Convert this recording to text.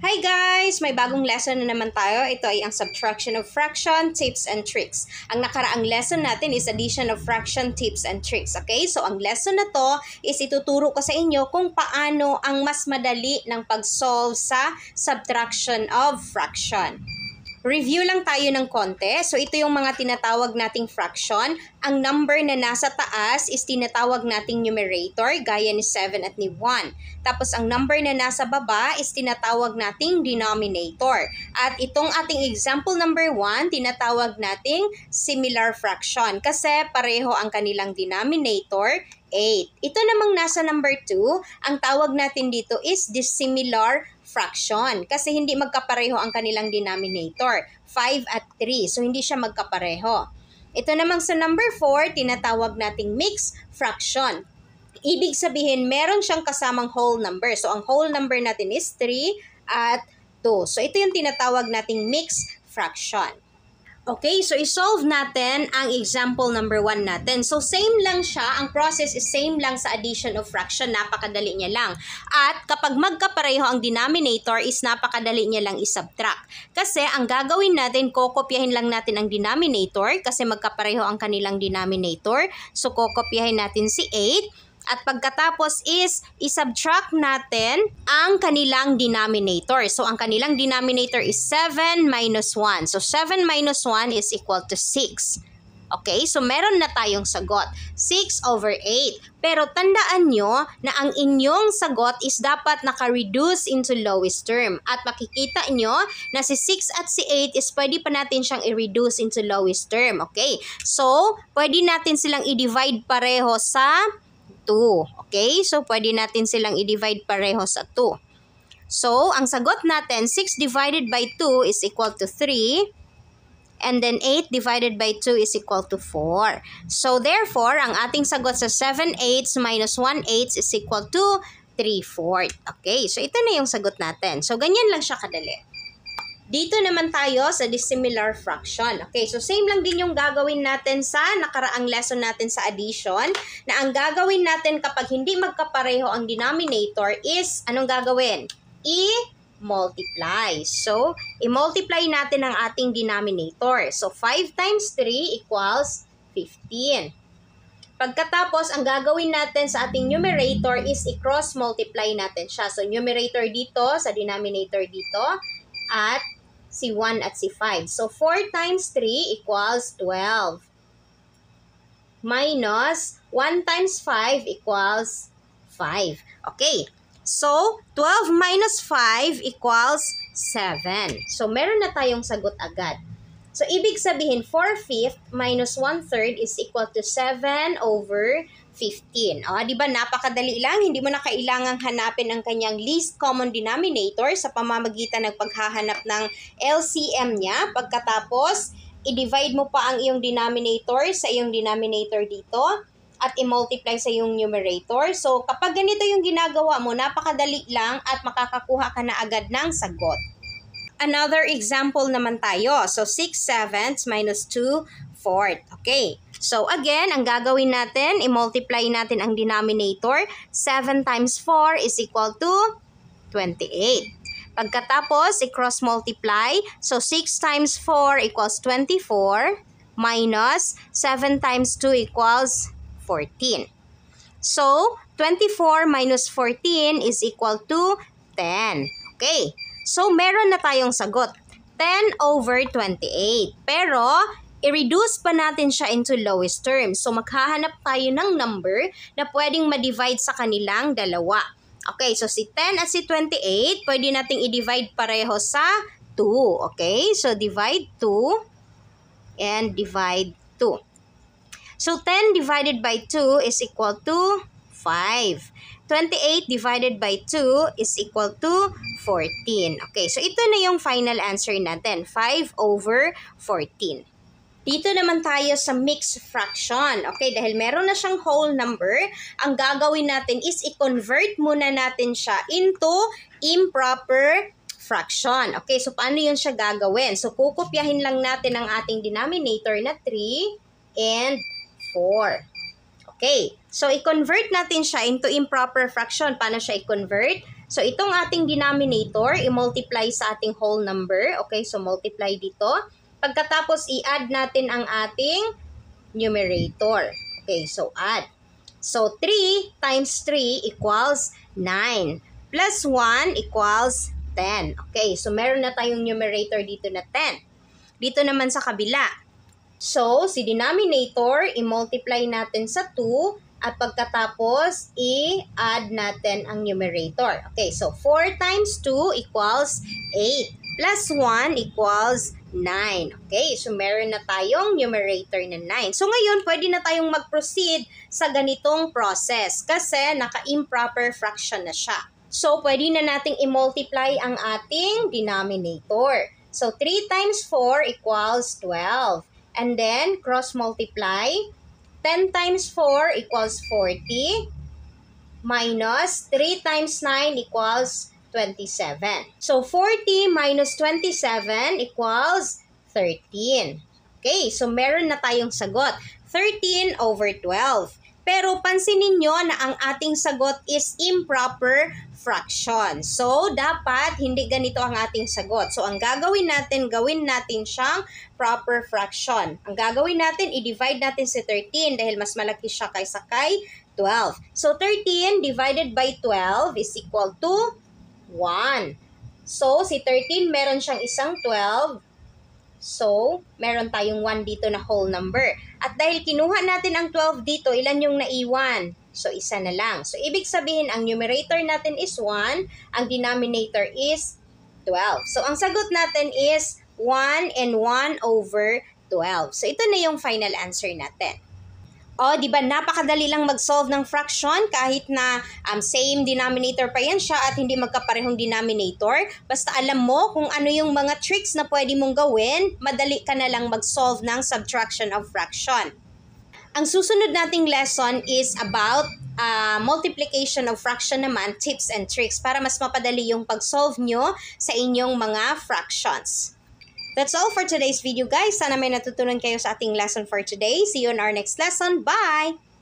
Hi guys! May bagong lesson na naman tayo. Ito ay ang subtraction of fraction, tips and tricks. Ang nakaraang lesson natin is addition of fraction, tips and tricks. Okay? So ang lesson na to is ituturo ko sa inyo kung paano ang mas madali ng pag-solve sa subtraction of fraction. Review lang tayo ng konti. So ito yung mga tinatawag nating fraction. Ang number na nasa taas is tinatawag nating numerator, gaya ni 7 at ni 1. Tapos ang number na nasa baba is tinatawag nating denominator. At itong ating example number 1, tinatawag nating similar fraction kasi pareho ang kanilang denominator, 8. Ito namang nasa number 2, ang tawag natin dito is dissimilar fraction kasi hindi magkapareho ang kanilang denominator, 5 at 3. So hindi siya magkapareho. Ito namang sa number 4, tinatawag nating mixed fraction. Ibig sabihin, meron siyang kasamang whole number. So ang whole number natin is 3 at 2. So ito yung tinatawag nating mixed fraction. Okay, so isolve natin ang example number 1 natin. So same lang siya, ang process is same lang sa addition of fraction, napakadali niya lang. At kapag magkapareho ang denominator is napakadali niya lang isubtract. Kasi ang gagawin natin, kokopyahin lang natin ang denominator kasi magkapareho ang kanilang denominator. So kokopyahin natin si 8. At pagkatapos is isubtract natin ang kanilang denominator. So, ang kanilang denominator is 7 minus 1. So, 7 minus 1 is equal to 6. Okay? So, meron na tayong sagot. 6 over 8. Pero tandaan nyo na ang inyong sagot is dapat naka-reduce into lowest term. At makikita nyo na si 6 at si 8 is pwede pa natin siyang i-reduce into lowest term. Okay? So, pwede natin silang i-divide pareho sa 2. Okay? So, pwede natin silang i-divide pareho sa 2. So, ang sagot natin, 6 divided by 2 is equal to 3. And then, 8 divided by 2 is equal to 4. So, therefore, ang ating sagot sa 7/8 minus 1/8 is equal to 3/4. Okay? So, ito na yung sagot natin. So, ganyan lang siya kadali. Dito naman tayo sa dissimilar fraction. Okay, so same lang din yung gagawin natin sa nakaraang lesson natin sa addition, na ang gagawin natin kapag hindi magkapareho ang denominator is, anong gagawin? I-multiply. So, i-multiply natin ang ating denominator. So, 5 times 3 equals 15. Pagkatapos, ang gagawin natin sa ating numerator is i-cross multiply natin siya. So, numerator dito sa denominator dito at si 1 at si 5. So, 4 times 3 equals 12. Minus 1 times 5 equals 5. Okay. So, 12 minus 5 equals 7. So, meron na tayong sagot agad. So, ibig sabihin, 4/5 minus 1/3 is equal to 7 over 15. O, di ba napakadali lang? Hindi mo na kailangang hanapin ang kanyang least common denominator sa pamamagitan ng paghahanap ng LCM niya. Pagkatapos, i-divide mo pa ang iyong denominator sa iyong denominator dito at i-multiply sa iyong numerator. So, kapag ganito yung ginagawa mo, napakadali lang at makakakuha ka na agad ng sagot. Another example naman tayo. So, 6/7 minus 2/4. Okay. So, again, ang gagawin natin, i-multiply natin ang denominator. 7 times 4 is equal to 28. Pagkatapos, i-cross multiply. So, 6 times 4 equals 24 minus 7 times 2 equals 14. So, 24 minus 14 is equal to 10. Okay. So, meron na tayong sagot. 10 over 28. Pero, i-reduce pa natin siya into lowest term. So, maghahanap tayo ng number na pwedeng ma-divide sa kanilang dalawa. Okay, so si 10 at si 28, pwede nating i-divide pareho sa 2. Okay, so divide 2 and divide 2. So, 10 divided by 2 is equal to 5. 28 divided by 2 is equal to 14. Okay, so ito na yung final answer natin, 5 over 14. Dito naman tayo sa mixed fraction. Okay, dahil meron na siyang whole number, ang gagawin natin is i-convert muna natin siya into improper fraction. Okay, so paano yun siya gagawin? So, kukopyahin lang natin ang ating denominator na 3 and 4. Okay, so i-convert natin siya into improper fraction. Paano siya i-convert? So, itong ating denominator, i-multiply sa ating whole number. Okay, so multiply dito. Pagkatapos, i-add natin ang ating numerator. Okay, so add. So, 3 times 3 equals 9. Plus 1 equals 10. Okay, so meron na tayong numerator dito na 10. Dito naman sa kabila. So, si denominator, i-multiply natin sa 2 at pagkatapos, i-add natin ang numerator. Okay, so 4 times 2 equals 8. Plus 1 equals 9. Okay, so meron na tayong numerator na 9. So ngayon, pwede na tayong mag-proceed sa ganitong process kasi naka-improper fraction na siya. So, pwede na nating i-multiply ang ating denominator. So, 3 times 4 equals 12. And then, cross-multiply. 10 times 4 equals 40. Minus 3 times 9 equals 27. So, 40 minus 27 equals 13. Okay, so meron na tayong sagot. 13 over 12. Pero pansinin nyo na ang ating sagot is improper fraction. So, dapat hindi ganito ang ating sagot. So, ang gagawin natin siyang proper fraction. Ang gagawin natin, i-divide natin si 13 dahil mas malaki siya kaysa kay 12. So, 13 divided by 12 is equal to 1. So, si 13 meron siyang isang 12. So, meron tayong 1 dito na whole number. At dahil kinuha natin ang 12 dito, ilan yung naiwan? So, isa na lang. So, ibig sabihin, ang numerator natin is 1, ang denominator is 12. So, ang sagot natin is 1 and 1 over 12. So, ito na yung final answer natin. O, di ba napakadali lang mag-solve ng fraction kahit na same denominator pa yan siya at hindi magkaparehong denominator. Basta alam mo kung ano yung mga tricks na pwede mong gawin, madali ka na lang mag-solve ng subtraction of fraction. Ang susunod nating lesson is about multiplication of fraction naman, tips and tricks para mas mapadali yung pag-solve nyo sa inyong mga fractions. That's all for today's video, guys. Sana may natutunan kayo sa ating lesson for today. See you in our next lesson. Bye!